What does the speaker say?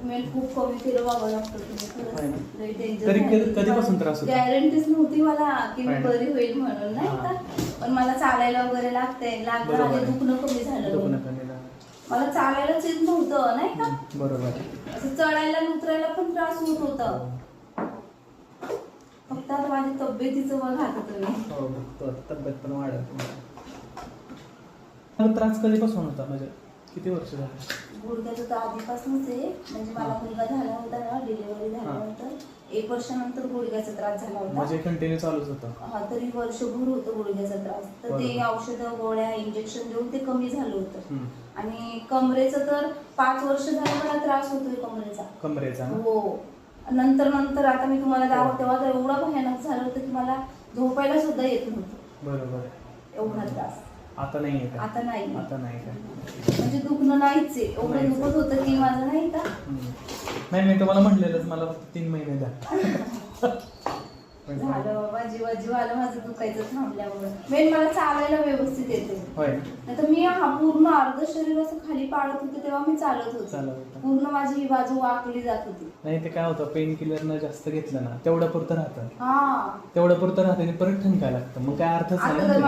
Main खूप कमी kilo बघावं लागतं तुम्ही. तरी कधीपासून त्रास होता? गॅरंटीच नव्हती मला की मी बरी होईल म्हणून, नाही का. पण मला चालायला वगैरे लागतंय, लागलं आणि दुखणं कमी झालं. मला चालायलाच येत नव्हतं, नाही का. बरोबर. असं चढायला उतरायला पण त्रास होत होता. फक्त आता माझ्या तब्येतीचं बघा आता तुम्ही. तब्येत पण वाढत. त्रास कधीपासून होता, म्हणजे किती वर्ष झाली? गुडघ्याचं तर आधीपासूनच आहे. म्हणजे मला मुलगा झाला होता ना, डिलिव्हरी झाल्यानंतर 1 वर्षानंतर गुडघ्याचा त्रास झाला होता. म्हणजे कंटिन्यू चालूच होता? हा, तरी वर्षभर होतं गुडघ्याचा त्रास. तर ते औषधं गोळ्या इंजेक्शन देऊन ते कमी झालं होतं. आणि कमरेचं तर 5 वर्ष झालं मला त्रास होतोय कमरेचा. हो. नंतर आता मी तुम्हाला दाखवते, तेव्हा तर एवढा भयानक झालं होतं की मला झोपायला सुद्धा येत नव्हतं. बरोबर. एवढा त्रास. आता नाही आहे का? आता नाही. म्हणजे दुखणं नाहीच आहे. एवढं दुखत होतं की माझं, नाही का. नाही, मी तुम्हाला म्हटलेलं मला फक्त 3 महिने द्या. झालं बाबा, जीव आलं माझं दुखायचं थांबल्यामुळे. मेन मला चालायला व्यवस्थित येते. नाही तर मी पूर्ण अर्ध शरीर असं खाली पाडत होते तेव्हा मी चालत होते. पूर्ण माझी ही बाजू वाकली जात होती. नाही, ते काय होतं, पेन किलर न जास्त घेतलं ना तेवढं पुरतं राहतं. हा, तेवढं पुरतं राहतं आणि परत ठणकायला लागतं, मग काय अर्थच नाही.